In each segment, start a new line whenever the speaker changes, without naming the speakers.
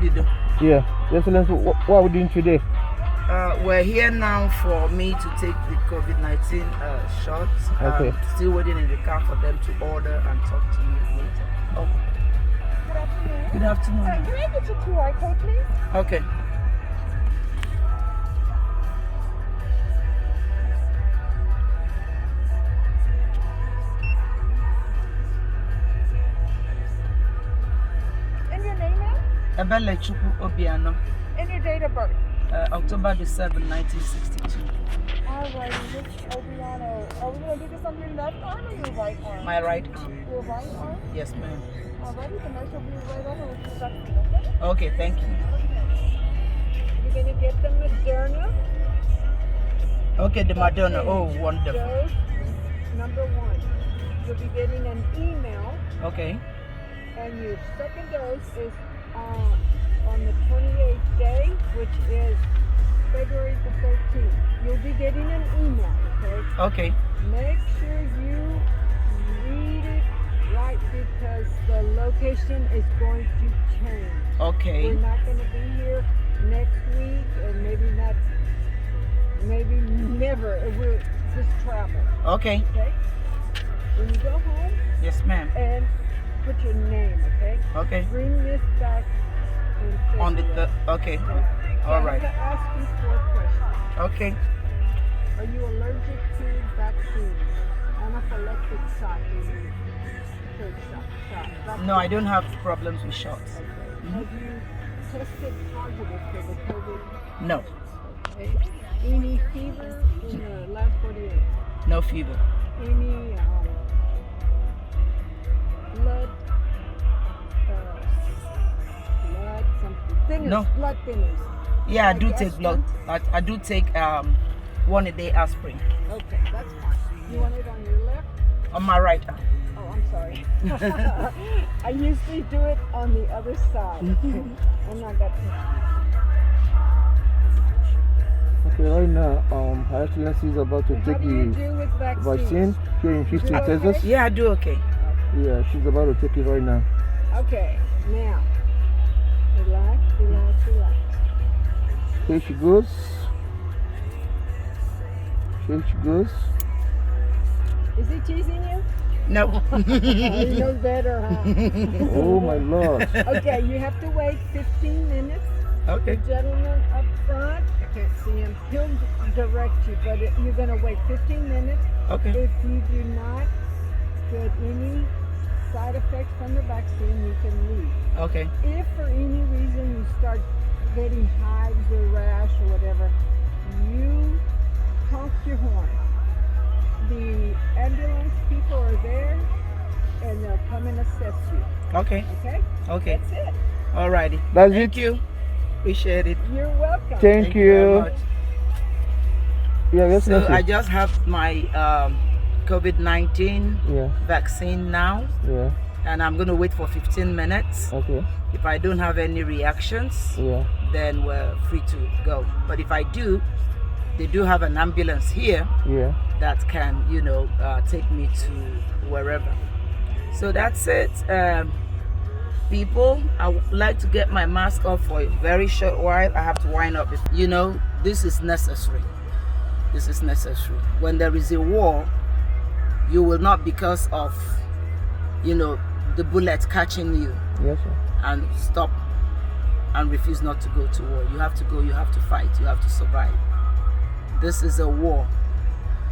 Yeah, Your Excellency, what are we doing today?
We're here now for me to take the COVID-19 shots.
Okay.
Still waiting in the car for them to order and talk to you later. Okay. Good afternoon.
Can I get your QR code, please?
Okay.
And your name, ma'am?
Obiano.
And your date of birth?
October the 7th, 1962.
Alright, Miss Obiano. Are we going to do this on your left arm or your right arm?
My right arm.
Your right arm?
Yes, ma'am.
Alrighty, the nurse will be right over with you, okay?
Okay, thank you.
You're going to get the Moderna.
Okay, the Madonna. Oh, wonderful.
Dose number 1. You'll be getting an email.
Okay.
And your second dose is on the 28th day, which is February the 13th. You'll be getting an email, okay?
Okay.
Make sure you read it right because the location is going to change.
Okay.
We're not going to be here next week and maybe never. We'll just travel.
Okay.
Okay? When you go home,
Yes, ma'am.
and put your name, okay?
Okay.
Bring this back in
On the
February.
okay.
Okay?
All
I'm
right.
going to ask you 4 questions.
Okay.
Are you allergic to vaccines? Anaphylactic shock is third shot.
No, I don't have problems with shots.
Okay. Have you tested positive for the COVID?
No.
Okay. Any fever in the last 48?
No fever.
Any blood something? Thinners,
No.
blood thinners.
Yeah, I
Like
do take blood.
aspirin?
I do take 1 a day aspirin
Okay, that's fine. You want it on your left?
on my right arm.
Oh, I'm sorry. I usually do it on the other side. I'm not that
Okay, right now, Her Excellency is about to
How
take
do you
the
do with vaccines?
vaccine here in Houston,
Okay.
Texas.
Yeah, I do okay.
Yeah, she's about to take it right now.
Okay, now, relax, relax, relax.
Here she goes. Here she goes.
Is he teasing you?
No.
He knows better, huh?
Oh my Lord.
Okay, you have to wait 15 minutes.
Okay.
The gentleman up front, I can't see him, he'll direct you, but you're going to wait 15 minutes.
Okay.
If you do not get any side effects from the vaccine, you can leave.
Okay.
If for any reason you start getting hives or rash or whatever, you honk your horn. The ambulance people are there and they'll come and assess you.
Okay.
Okay?
Okay.
That's it.
Alrighty.
That's
Thank
it.
you. Appreciate it.
You're welcome.
Thank
very
you.
much.
Yeah, yes,
So
yes,
I just have my COVID-19
Yeah,
vaccine now,
yeah,
and I'm going to wait for 15 minutes.
okay,
If I don't have any reactions,
yeah,
then we're free to go. But if I do, they do have an ambulance here
yeah.
that can, take me to wherever. So that's it. People, I would like to get my mask off for a very short while. I have to wind up. This is necessary. This is necessary. When there is a war, you will not, because of, the bullet catching you,
Yes, sir.
and stop and refuse not to go to war. You have to go, you have to fight, you have to survive. This is a war.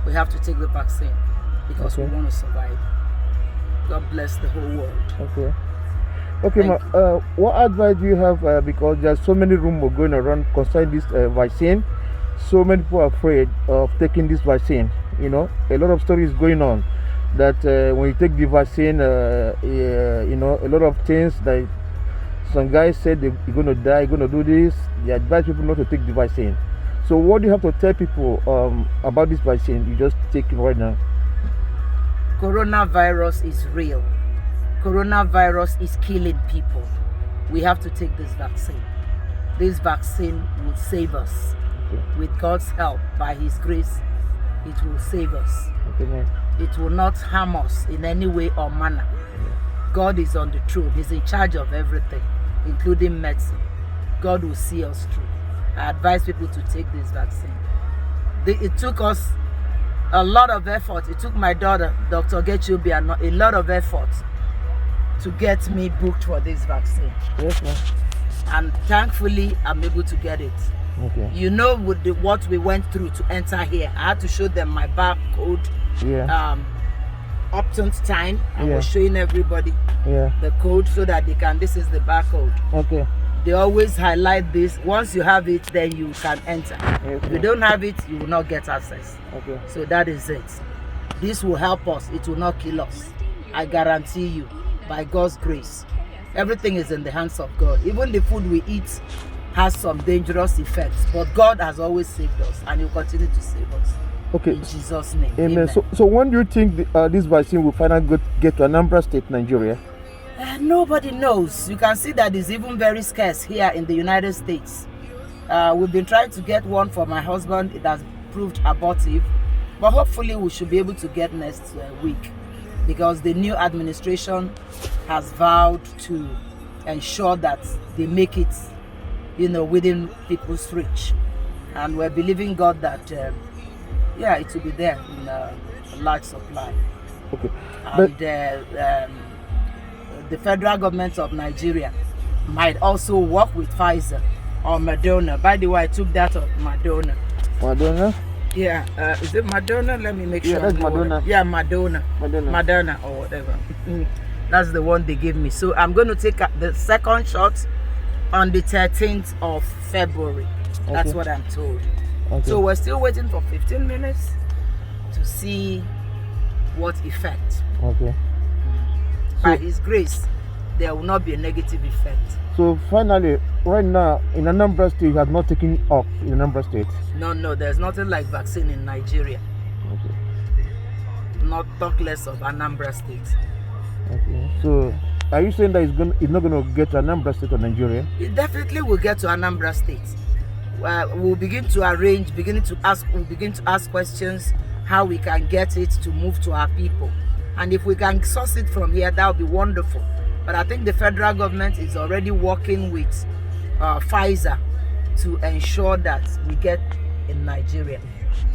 We have to take the vaccine because we
Okay.
want to survive. God bless the whole world.
Okay. Okay,
Thank
what advice do you have? Because there's so many rumors going around concerning this vaccine. So many people are afraid of taking this vaccine. A lot of stories going on that when you take the vaccine, a lot of things that some guys said you're going to die, you're going to do this. They advise people not to take the vaccine. So what do you have to tell people about this vaccine you just taking right now?
Coronavirus is real. Coronavirus is killing people. We have to take this vaccine. This vaccine will save us.
Okay.
With God's help, by His grace, it will save us.
Okay, ma'am.
It will not harm us in any way or manner. God is on the throne. He's in charge of everything, including medicine. God will see us through. I advise people to take this vaccine. It took us a lot of effort. It took my daughter, Dr. Obiano, a lot of effort to get me booked for this vaccine.
Yes, ma'am.
And thankfully, I'm able to get it.
Okay.
You know, with what we went through to enter here, I had to show them my barcode, options time. I was showing everybody the code so that they can, this is the barcode.
Okay.
They always highlight this. Once you have it, then you can enter.
Okay.
If you don't have it, you will not get access.
Okay.
So that is it. This will help us. It will not kill us. I guarantee you, by God's grace. Everything is in the hands of God. Even the food we eat has some dangerous effects, but God has always saved us, and He will continue to save us.
Okay.
In Jesus' name.
Amen. So when do you think this vaccine will finally get to Anambra State, Nigeria?
Nobody knows. You can see that it's even very scarce here in the United States. We've been trying to get one for my husband. It has proved abortive, but hopefully we should be able to get next week, because the new administration has vowed to ensure that they make it, you know, within people's reach, and we're believing God that it will be there in a large supply.
Okay.
And the federal government of Nigeria might also work with Pfizer or Moderna. By the way, I took that of Moderna.
Moderna?
Yeah, is it Moderna? Let me make sure.
Yeah, that's Moderna.
Yeah, Moderna or whatever. That's the one they gave me. So I'm going to take the second shot on the 13th of February. That's what I'm told. Okay. So we're still waiting for 15 minutes to see what effect.
Okay.
By His grace, there will not be a negative effect.
So finally, right now in Anambra State, you have not taken up in Anambra State?
No, there's nothing like vaccine in Nigeria. Okay. Not talk less of Anambra State.
Okay. So are you saying that it's not going to get to Anambra State or Nigeria?
It definitely will get to Anambra State. We'll begin to ask questions how we can get it to move to our people. And if we can source it from here, that would be wonderful. But I think the federal government is already working with Pfizer to ensure that we get in Nigeria,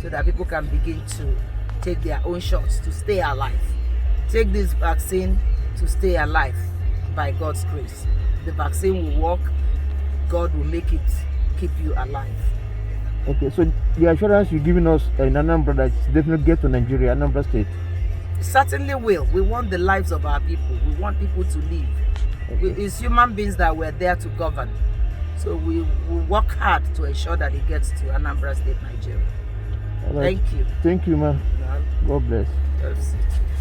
so that people can begin to take their own shots to stay alive. Take this vaccine to stay alive by God's grace. The vaccine will work. God will make it keep you alive.
Okay, so the assurance you're giving us in Anambra that it's definitely get to Nigeria, Anambra State?
Certainly will. We want the lives of our people. We want people to live. Okay. It's human beings that we're there to govern. So we will work hard to ensure that it gets to Anambra State, Nigeria. Right. Thank you.
Thank you, ma'am. God bless.
That's it.